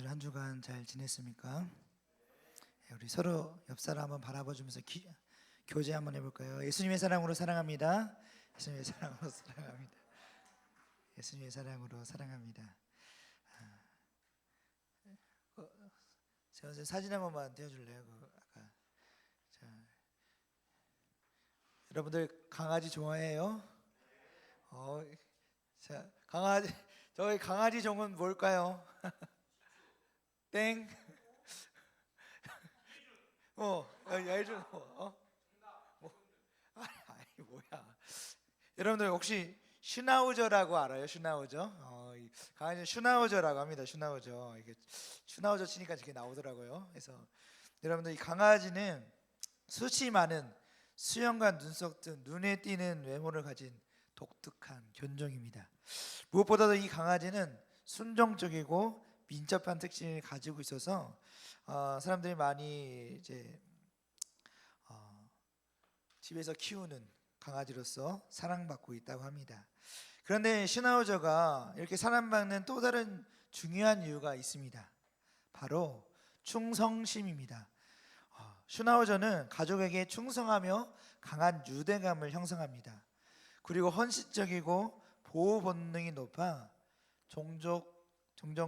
여러분들 한 주간 잘 지냈습니까? 우리 서로 옆 사람 한번 바라봐주면서 교제 한번 해볼까요? 예수님의 사랑으로 사랑합니다. 예수님의 사랑으로 사랑합니다. 예수님의 사랑으로 사랑합니다. 제가 사진 한 번만 띄워줄래요? 아까 자, 여러분들 강아지 좋아해요? 자, 강아지 저희 강아지 종은 뭘까요? 땡. 야이준 아니 뭐야? 여러분들 혹시 슈나우저라고 알아요? 슈나우저? 이 강아지 슈나우저라고 합니다. 슈나우저. 이게 슈나우저 치니까 이렇게 나오더라고요. 그래서 여러분들 이 강아지는 수치 많은 수염과 눈썹 등 눈에 띄는 외모를 가진 독특한 견종입니다. 무엇보다도 이 강아지는 순종적이고 민첩한 특징을 가지고 있어서 사람들이 많이 이제 집에서 키우는 강아지로서 사랑받고 있다고 합니다. 그런데 슈나우저가 이렇게 사랑받는 또 다른 중요한 이유가 있습니다. 바로 충성심입니다. 슈나우저는 가족에게 충성하며 강한 유대감을 형성합니다. 그리고 헌신적이고 보호 본능이 높아 종종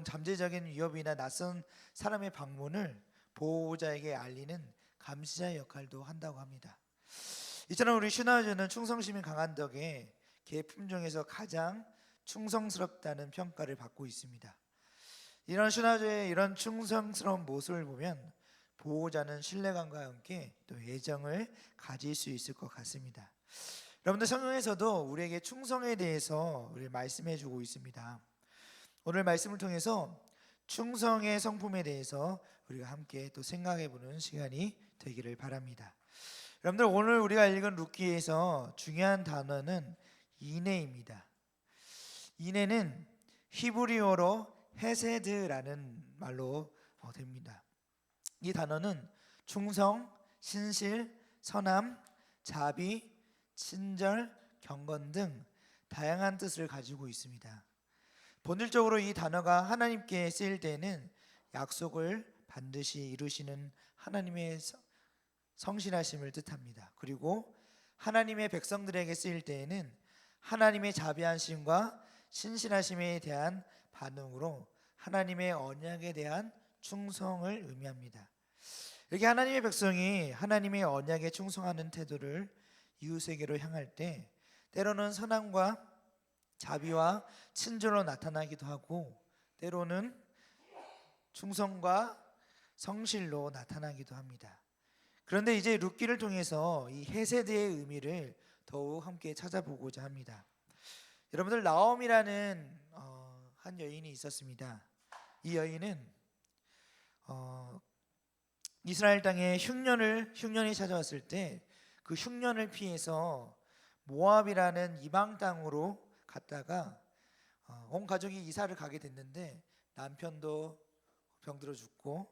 잠재적인 위협이나 낯선 사람의 방문을 보호자에게 알리는 감시자 역할도 한다고 합니다. 이처럼 우리 슈나우저는 충성심이 강한 덕에 개 품종에서 가장 충성스럽다는 평가를 받고 있습니다. 이런 슈나우저의 이런 충성스러운 모습을 보면 보호자는 신뢰감과 함께 또 애정을 가질 수 있을 것 같습니다. 여러분들 성경에서도 우리에게 충성에 대해서 우리 말씀해 주고 있습니다. 오늘 말씀을 통해서 충성의 성품에 대해서 우리가 함께 또 생각해 보는 시간이 되기를 바랍니다. 여러분들 오늘 우리가 읽은 룻기에서 중요한 단어는 인애입니다. 인애는 히브리어로 헤세드라는 말로 됩니다. 이 단어는 충성, 신실, 선함, 자비, 친절, 경건 등 다양한 뜻을 가지고 있습니다. 본질적으로 이 단어가 하나님께 쓰일 때는 약속을 반드시 이루시는 하나님의 성실하심을 뜻합니다. 그리고 하나님의 백성들에게 쓰일 때에는 하나님의 자비하심과 신실하심에 대한 반응으로 하나님의 언약에 대한 충성을 의미합니다. 이렇게 하나님의 백성이 하나님의 언약에 충성하는 태도를 이웃에게로 향할 때 때로는 선함과 자비와 친절로 나타나기도 하고 때로는 충성과 성실로 나타나기도 합니다. 그런데 이제 룻기를 통해서 이 헤세드의 의미를 더욱 함께 찾아보고자 합니다. 여러분들 나옴이라는 한 여인이 있었습니다. 이 여인은 이스라엘 땅에 흉년이 찾아왔을 때 그 흉년을 피해서 모압이라는 이방 땅으로 갔다가 온 가족이 이사를 가게 됐는데 남편도 병들어 죽고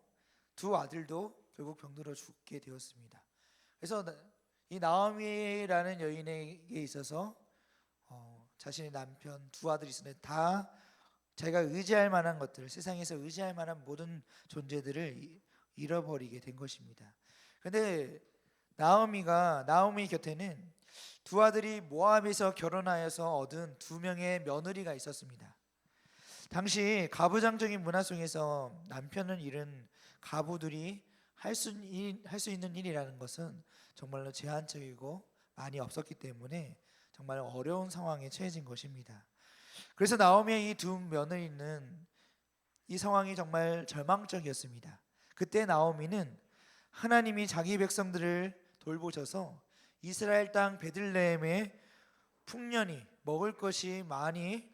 두 아들도 결국 병들어 죽게 되었습니다. 그래서 이 나오미라는 여인에게 있어서 자신의 남편 두 아들이 있었는데 다 자기가 의지할 만한 것들, 세상에서 의지할 만한 모든 존재들을 잃어버리게 된 것입니다. 그런데 나오미 곁에는 두 아들이 모압에서 결혼하여서 얻은 두 명의 며느리가 있었습니다. 당시 가부장적인 문화 속에서 남편을 잃은 가부들이 할 수 있는 일이라는 것은 정말로 제한적이고 많이 없었기 때문에 정말 어려운 상황에 처해진 것입니다. 그래서 나오미의 이 두 며느리는 이 상황이 정말 절망적이었습니다. 그때 나오미는 하나님이 자기 백성들을 돌보셔서 이스라엘 땅 베들레헴에 풍년이 먹을 것이 많이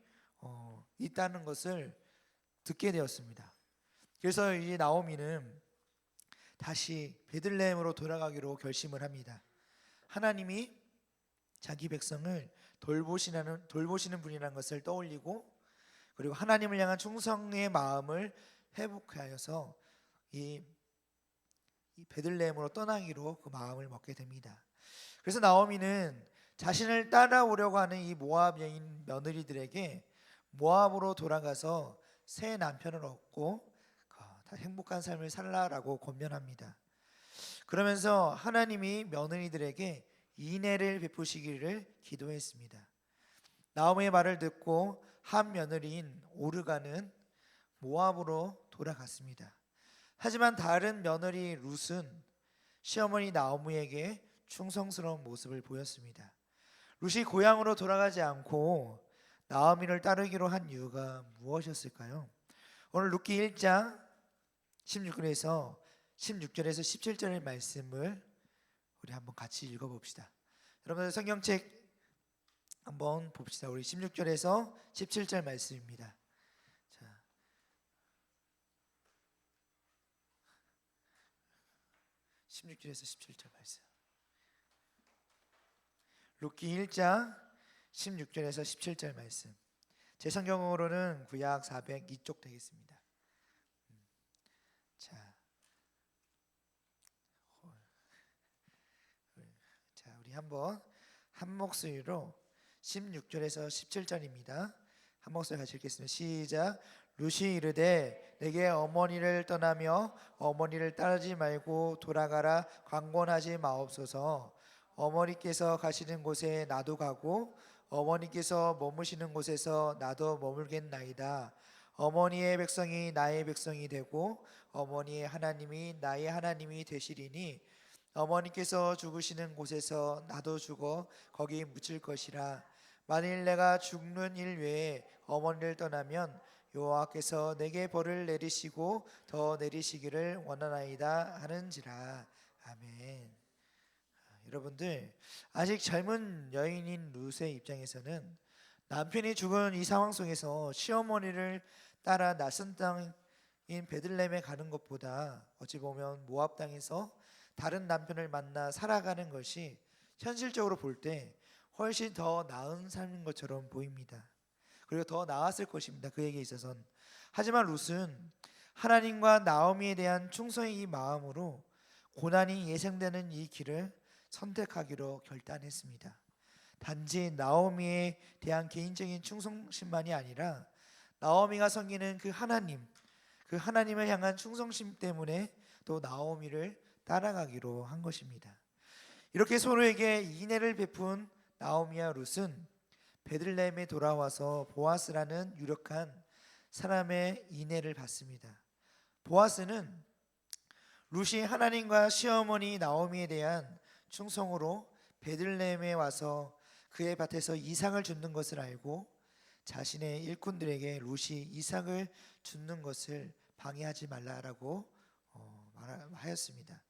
있다는 것을 듣게 되었습니다. 그래서 이 나오미는 다시 베들레헴으로 돌아가기로 결심을 합니다. 하나님이 자기 백성을 돌보시는 분이라는 것을 떠올리고 그리고 하나님을 향한 충성의 마음을 회복하여서 이 베들레헴으로 떠나기로 그 마음을 먹게 됩니다. 그래서 나오미는 자신을 따라오려고 하는 이 모압 여인 며느리들에게 모압으로 돌아가서 새 남편을 얻고 다 행복한 삶을 살라라고 권면합니다. 그러면서 하나님이 며느리들에게 인애를 베푸시기를 기도했습니다. 나오미의 말을 듣고 한 며느리인 오르가는 모압으로 돌아갔습니다. 하지만 다른 며느리 룻은 시어머니 나오미에게 충성스러운 모습을 보였습니다. 룻이 고향으로 돌아가지 않고 나오미를 따르기로 한 이유가 무엇이었을까요? 오늘 룻기 1장 16절에서 17절의 말씀을 우리 한번 같이 읽어봅시다. 여러분들 성경책 한번 봅시다. 우리 16절에서 17절 말씀입니다. 자, 16절에서 17절 말씀. 룻기 1장 16절에서 17절 말씀. 제 성경으로는 구약 402쪽 되겠습니다. 자, 우리 한번 한 목소리로 16절에서 17절입니다. 한 목소리 같이 읽겠습니다. 시작. 룻이 이르되 내게 어머니를 떠나며 어머니를 따르지 말고 돌아가라 강권하지 마옵소서. 어머니께서 가시는 곳에 나도 가고 어머니께서 머무시는 곳에서 나도 머물겠나이다. 어머니의 백성이 나의 백성이 되고 어머니의 하나님이 나의 하나님이 되시리니 어머니께서 죽으시는 곳에서 나도 죽어 거기 묻힐 것이라. 만일 내가 죽는 일 외에 어머니를 떠나면 여호와께서 내게 벌을 내리시고 더 내리시기를 원하나이다 하는지라. 아멘. 여러분들, 아직 젊은 여인인 룻의 입장에서는 남편이 죽은 이 상황 속에서 시어머니를 따라 낯선 땅인 베들레헴에 가는 것보다 어찌 보면 모압 땅에서 다른 남편을 만나 살아가는 것이 현실적으로 볼 때 훨씬 더 나은 삶인 것처럼 보입니다. 그리고 더 나았을 것입니다. 그에게 있어서는. 하지만 룻은 하나님과 나오미에 대한 충성의 이 마음으로 고난이 예상되는 이 길을 선택하기로 결단했습니다. 단지 나오미에 대한 개인적인 충성심만이 아니라 나오미가 섬기는 그 하나님을 향한 충성심 때문에 또 나오미를 따라가기로 한 것입니다. 이렇게 서로에게 인애를 베푼 나오미와 룻은 베들레헴에 돌아와서 보아스라는 유력한 사람의 인애를 받습니다. 보아스는 룻이 하나님과 시어머니 나오미에 대한 충성으로 베들레헴에 와서 그의 밭에서 이삭을 줍는 것을 알고 자신의 일꾼들에게 룻이 이삭을 줍는 것을 방해하지 말라라고 말하였습니다.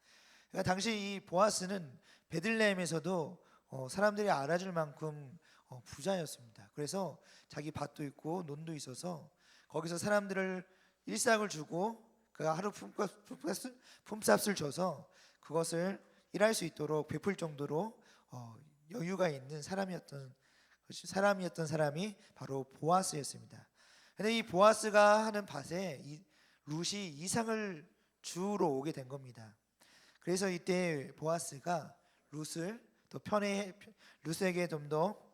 그러니까 당시 이 보아스는 베들레헴에서도 사람들이 알아줄 만큼 부자였습니다. 그래서 자기 밭도 있고 논도 있어서 거기서 사람들을 일삭을 주고 그가 하루 품삯을 줘서 그것을 일할 수 있도록 베풀 정도로 여유가 있는 사람이었던 사람이 바로 보아스였습니다. 그런데 이 보아스가 하는 밭에 룻이 이삭을 주우러 오게 된 겁니다. 그래서 이때 보아스가 룻을 더 룻에게 좀 더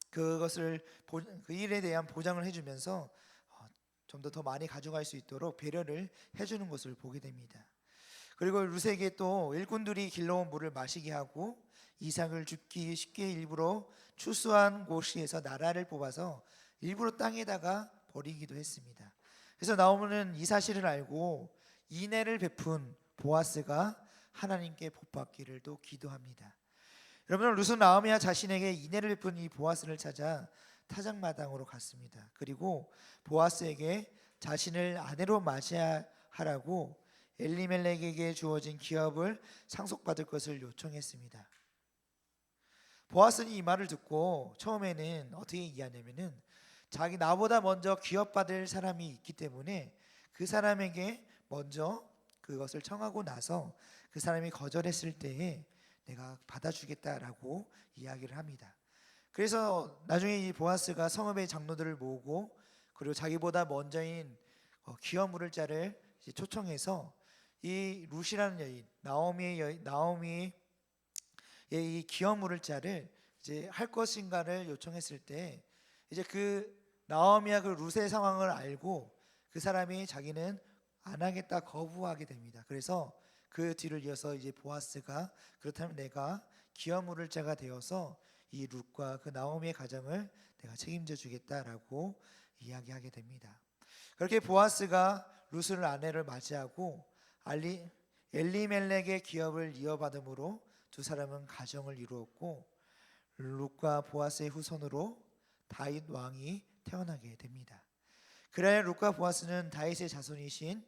그것을 그 일에 대한 보장을 해주면서 좀 더 많이 가져갈 수 있도록 배려를 해주는 것을 보게 됩니다. 그리고 룻에게 또 일꾼들이 길러온 물을 마시게 하고 이삭을 줍기 쉽게 일부러 추수한 곳에서 나라를 뽑아서 일부러 땅에다가 버리기도 했습니다. 그래서 나오미는 이 사실을 알고 인애를 베푼 보아스가 하나님께 복받기를 또 기도합니다. 여러분, 룻은 나오미와 자신에게 인애를 베푼 이 보아스를 찾아 타작마당으로 갔습니다. 그리고 보아스에게 자신을 아내로 맞이하라고 엘리멜렉에게 주어진 기업을 상속받을 것을 요청했습니다. 보아스는 이 말을 듣고 처음에는 어떻게 얘기하냐면은 자기 나보다 먼저 기업받을 사람이 있기 때문에 그 사람에게 먼저 그것을 청하고 나서 그 사람이 거절했을 때에 내가 받아주겠다라고 이야기를 합니다. 그래서 나중에 이 보아스가 성읍의 장로들을 모으고 그리고 자기보다 먼저인 기업 물을 자를 초청해서 이 룻이라는 여인 나오미의 이 기업 물을 자를 이제 할 것인가를 요청했을 때 이제 그 나오미와 그 룻의 상황을 알고 그 사람이 자기는 안 하겠다 거부하게 됩니다. 그래서 그 뒤를 이어서 이제 보아스가 그렇다면 내가 기업 물을 자가 되어서 이 룻과 그 나오미의 가정을 내가 책임져 주겠다라고 이야기하게 됩니다. 그렇게 보아스가 룻을 아내를 맞이하고 엘리멜렉의 기업을 이어받음으로 두 사람은 가정을 이루었고 룻과 보아스의 후손으로 다윗 왕이 태어나게 됩니다. 그래야 룻과 보아스는 다윗의 자손이신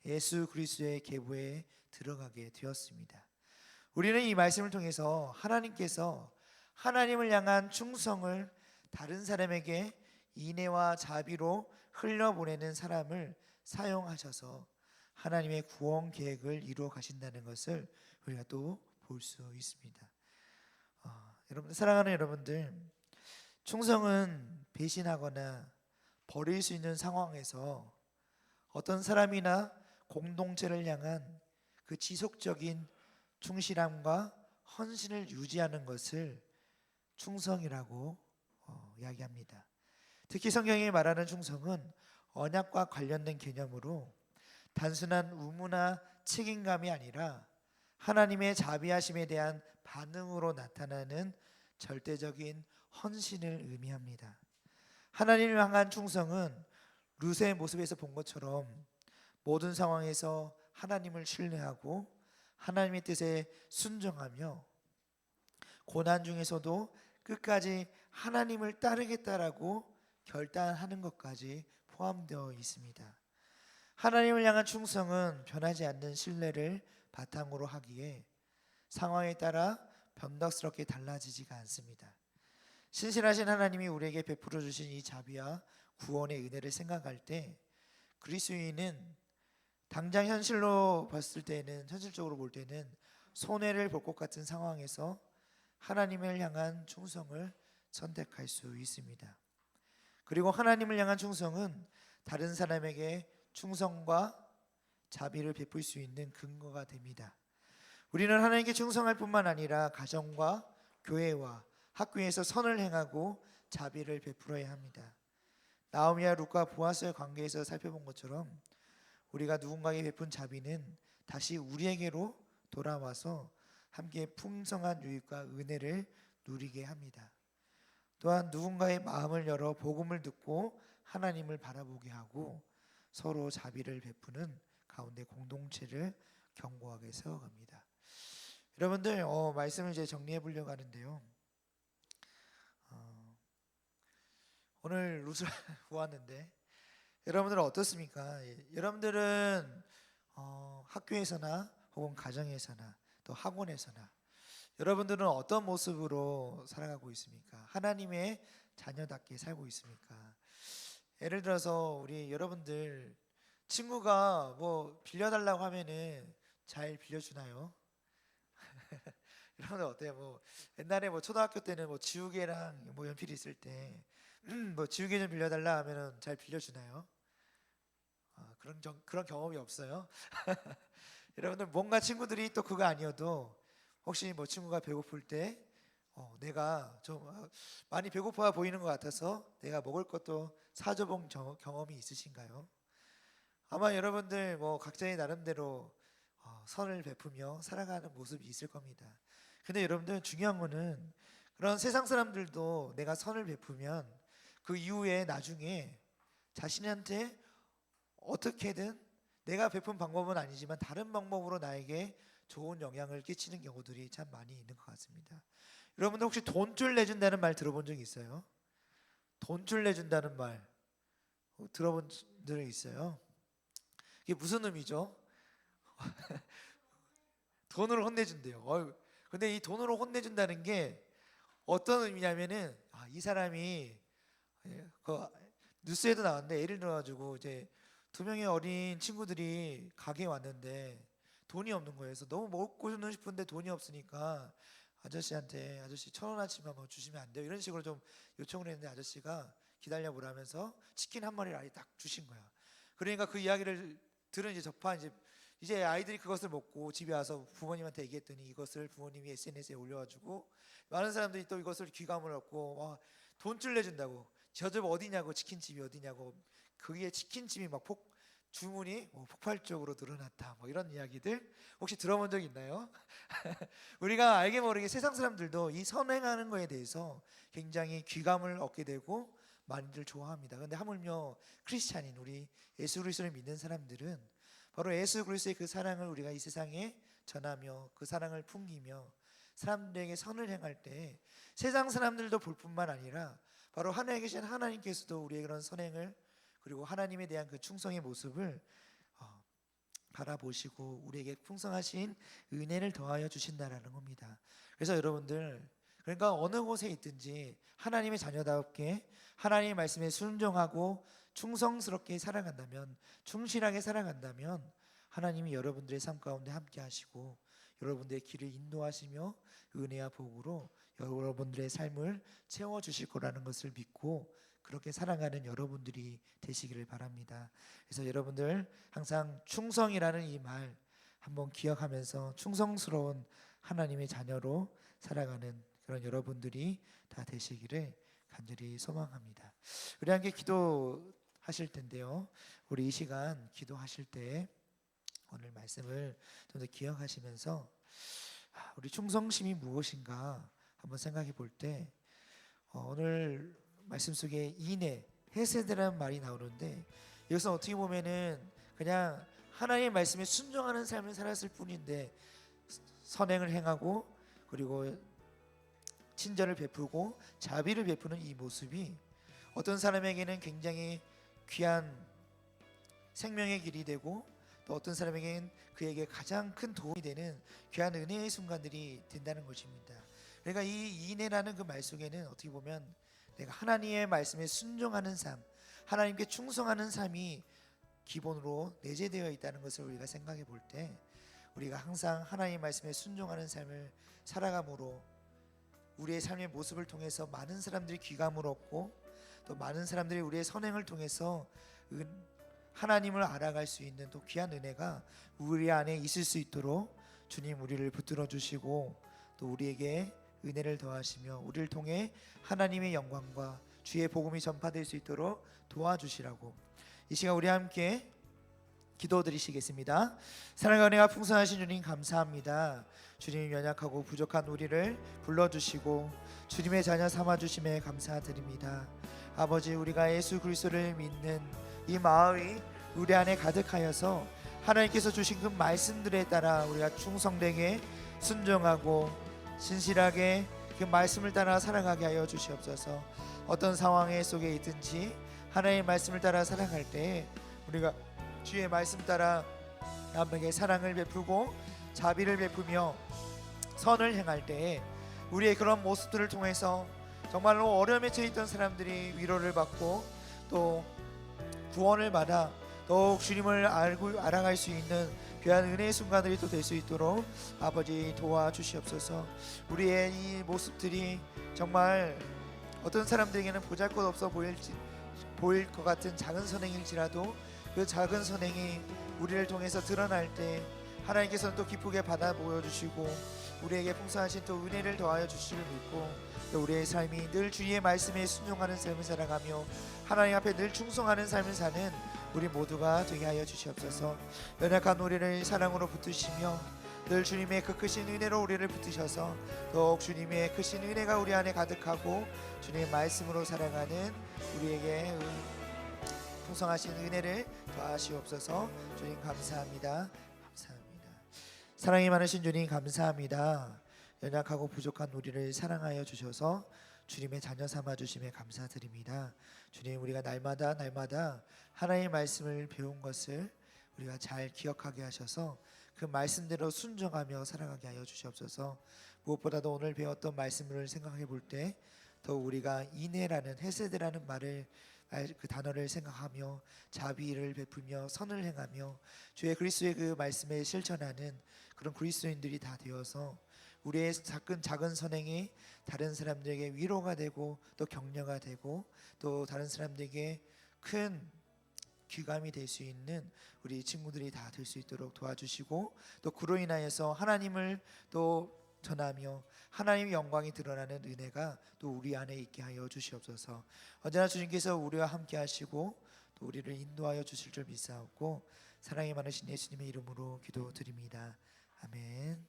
예수 그리스도의 계보에 들어가게 되었습니다. 우리는 이 말씀을 통해서 하나님께서 하나님을 향한 충성을 다른 사람에게 인애와 자비로 흘려보내는 사람을 사용하셔서 하나님의 구원 계획을 이루어 가신다는 것을 우리가 또 볼 수 있습니다. 여러분들, 사랑하는 여러분들, 충성은 배신하거나 버릴 수 있는 상황에서 어떤 사람이나 공동체를 향한 그 지속적인 충실함과 헌신을 유지하는 것을 충성이라고 이야기합니다. 특히 성경이 말하는 충성은 언약과 관련된 개념으로 단순한 의무나 책임감이 아니라 하나님의 자비하심에 대한 반응으로 나타나는 절대적인 헌신을 의미합니다. 하나님을 향한 충성은 룻의 모습에서 본 것처럼 모든 상황에서 하나님을 신뢰하고 하나님의 뜻에 순종하며 고난 중에서도 끝까지 하나님을 따르겠다라고 결단하는 것까지 포함되어 있습니다. 하나님을 향한 충성은 변하지 않는 신뢰를 바탕으로 하기에 상황에 따라 변덕스럽게 달라지지가 않습니다. 신실하신 하나님이 우리에게 베풀어 주신 이 자비와 구원의 은혜를 생각할 때 그리스도인은 당장 현실적으로 볼 때는 손해를 볼 것 같은 상황에서 하나님을 향한 충성을 선택할 수 있습니다. 그리고 하나님을 향한 충성은 다른 사람에게 충성과 자비를 베풀 수 있는 근거가 됩니다. 우리는 하나님께 충성할 뿐만 아니라 가정과 교회와 학교에서 선을 행하고 자비를 베풀어야 합니다. 나오미와 룻과 보아스의 관계에서 살펴본 것처럼 우리가 누군가에게 베푼 자비는 다시 우리에게로 돌아와서 함께 풍성한 유익과 은혜를 누리게 합니다. 또한 누군가의 마음을 열어 복음을 듣고 하나님을 바라보게 하고 서로 자비를 베푸는 가운데 공동체를 견고하게 세워갑니다. 여러분들, 말씀을 이제 정리해 보려고 하는데요. 오늘 룻을 보았는데 여러분들은 어떻습니까? 여러분들은 학교에서나 혹은 가정에서나 또 학원에서나 여러분들은 어떤 모습으로 살아가고 있습니까? 하나님의 자녀답게 살고 있습니까? 예를 들어서 우리 여러분들 친구가 뭐 빌려달라고 하면은 잘 빌려주나요? 여러분들 어때요? 뭐 옛날에 뭐 초등학교 때는 뭐 지우개랑 뭐 연필이 있을 때 뭐 지우개 좀 빌려달라 하면은 잘 빌려주나요? 그런 경험이 없어요? 여러분들 뭔가 친구들이 또 그거 아니어도 혹시 뭐 친구가 배고플 때 내가 좀 많이 배고파 보이는 것 같아서 내가 먹을 것도 사줘본 경험이 있으신가요? 아마 여러분들 뭐 각자의 나름대로 선을 베푸며 살아가는 모습이 있을 겁니다. 근데 여러분들 중요한 거는 그런 세상 사람들도 내가 선을 베푸면 그 이후에 나중에 자신한테 어떻게든 내가 베푼 방법은 아니지만 다른 방법으로 나에게 좋은 영향을 끼치는 경우들이 참 많이 있는 것 같습니다. 여러분들 혹시 돈줄 내준다는 말 들어본 적 있어요? 돈줄 내준다는 말 들어본 적 있어요? 이게 무슨 의미죠? 돈으로 혼내준대요. 근데 이 돈으로 혼내준다는 게 어떤 의미냐면은 이 사람이 그 뉴스에도 나왔는데 예를 들어가지고 이제 두 명의 어린 친구들이 가게에 왔는데 돈이 없는 거예요. 그래서 너무 먹고 싶은데 돈이 없으니까 아저씨한테 아저씨 1,000원어치만 뭐 주시면 안 돼요? 이런 식으로 좀 요청을 했는데 아저씨가 기다려 보라면서 치킨 한 마리를 아예 딱 주신 거야. 그러니까 그 이야기를 들은 이제 접한 이제 아이들이 그것을 먹고 집에 와서 부모님한테 얘기했더니 이것을 부모님이 SNS에 올려가지고 많은 사람들이 또 이것을 귀감을 얻고 돈줄 내준다고 저 집 어디냐고, 치킨집이 어디냐고, 거기에 치킨집이 막 주문이 폭발적으로 늘어났다, 뭐 이런 이야기들 혹시 들어본 적 있나요? 우리가 알게 모르게 세상 사람들도 이 선행하는 거에 대해서 굉장히 귀감을 얻게 되고 많이들 좋아합니다. 그런데 하물며 크리스찬인 우리 예수 그리스도를 믿는 사람들은 바로 예수 그리스도의 그 사랑을 우리가 이 세상에 전하며 그 사랑을 풍기며 사람들에게 선을 행할 때 세상 사람들도 볼 뿐만 아니라 바로 하늘에 계신 하나님께서도 우리의 그런 선행을, 그리고 하나님에 대한 그 충성의 모습을 바라보시고 우리에게 풍성하신 은혜를 더하여 주신다라는 겁니다. 그래서 여러분들, 그러니까 어느 곳에 있든지 하나님의 자녀답게 하나님의 말씀에 순종하고 충성스럽게 살아간다면, 충실하게 살아간다면 하나님이 여러분들의 삶 가운데 함께 하시고 여러분들의 길을 인도하시며 은혜와 복으로 여러분들의 삶을 채워주실 거라는 것을 믿고 그렇게 살아가는 여러분들이 되시기를 바랍니다. 그래서 여러분들 항상 충성이라는 이 말 한번 기억하면서 충성스러운 하나님의 자녀로 살아가는 그런 여러분들이 다 되시기를 간절히 소망합니다. 우리 함께 기도하실 텐데요, 우리 이 시간 기도하실 때 오늘 말씀을 좀 더 기억하시면서 우리 충성심이 무엇인가 한번 생각해 볼 때 오늘 말씀 속에 인내, 헤세드라는 말이 나오는데 이것은 어떻게 보면은 그냥 하나님의 말씀에 순종하는 삶을 살았을 뿐인데 선행을 행하고 그리고 친절을 베푸고 자비를 베푸는 이 모습이 어떤 사람에게는 굉장히 귀한 생명의 길이 되고 또 어떤 사람에게는 그에게 가장 큰 도움이 되는 귀한 은혜의 순간들이 된다는 것입니다. 그러니까 이 인내라는 그 말 속에는 어떻게 보면 내가 하나님의 말씀에 순종하는 삶, 하나님께 충성하는 삶이 기본으로 내재되어 있다는 것을 우리가 생각해 볼 때 우리가 항상 하나님의 말씀에 순종하는 삶을 살아감으로 우리의 삶의 모습을 통해서 많은 사람들이 귀감을 얻고 또 많은 사람들이 우리의 선행을 통해서 하나님을 알아갈 수 있는 또 귀한 은혜가 우리 안에 있을 수 있도록 주님 우리를 붙들어 주시고 또 우리에게 은혜를 더하시며 우리를 통해 하나님의 영광과 주의 복음이 전파될 수 있도록 도와주시라고 이 시간 우리 함께 기도드리시겠습니다. 사랑과 은혜가 풍성하신 주님 감사합니다. 주님 연약하고 부족한 우리를 불러주시고 주님의 자녀 삼아주심에 감사드립니다. 아버지, 우리가 예수 그리스도를 믿는 이 마음이 우리 안에 가득하여서 하나님께서 주신 그 말씀들에 따라 우리가 충성되게 순종하고 신실하게 그 말씀을 따라 살아가게 하여 주시옵소서. 어떤 상황에 속에 있든지 하나님의 말씀을 따라 살아갈 때 우리가 주의 말씀 따라 남에게 사랑을 베푸고 자비를 베푸며 선을 행할 때에 우리의 그런 모습들을 통해서 정말로 어려움에 처해 있던 사람들이 위로를 받고 또 구원을 받아 더욱 주님을 알아갈 수 있는 귀한 은혜의 순간들이 또 될 수 있도록 아버지 도와주시옵소서. 우리의 이 모습들이 정말 어떤 사람들에게는 보잘것없어 보일 것 같은 작은 선행일지라도 그 작은 선행이 우리를 통해서 드러날 때 하나님께서는 또 기쁘게 받아 보여주시고 우리에게 풍성하신 또 은혜를 더하여 주시를 믿고 또 우리의 삶이 늘 주의 말씀에 순종하는 삶을 살아가며 하나님 앞에 늘 충성하는 삶을 사는 우리 모두가 되게 하여 주시옵소서. 연약한 우리를 사랑으로 붙드시며 늘 주님의 그 크신 은혜로 우리를 붙드셔서 더욱 주님의 크신 은혜가 우리 안에 가득하고 주님의 말씀으로 살아가는 우리에게 풍성하신 은혜를 더하시옵소서. 주님 감사합니다. 감사합니다. 사랑이 많으신 주님 감사합니다. 연약하고 부족한 우리를 사랑하여 주셔서 주님의 자녀 삼아 주심에 감사드립니다. 주님, 우리가 날마다 하나님의 말씀을 배운 것을 우리가 잘 기억하게 하셔서 그 말씀대로 순종하며 살아가게 하여 주시옵소서. 무엇보다도 오늘 배웠던 말씀을 생각해 볼 때 더욱 우리가 인애라는 헤세드라는 그 단어를 생각하며 자비를 베풀며 선을 행하며 주의 그리스도의 그 말씀에 실천하는 그런 그리스도인들이 다 되어서 우리의 작은 선행이 다른 사람들에게 위로가 되고 또 격려가 되고 또 다른 사람들에게 큰 귀감이 될 수 있는 우리 친구들이 다 될 수 있도록 도와주시고 또 그로 인하여서 하나님을 또 전하며 하나님의 영광이 드러나는 은혜가 또 우리 안에 있게 하여 주시옵소서. 언제나 주님께서 우리와 함께 하시고 또 우리를 인도하여 주실 줄 믿사옵고 사랑이 많으신 예수님의 이름으로 기도드립니다. 아멘.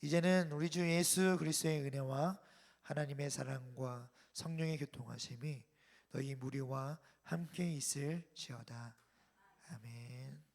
이제는 우리 주 예수 그리스도의 은혜와 하나님의 사랑과 성령의 교통하심이 너희 무리와 함께 있을지어다. 아멘.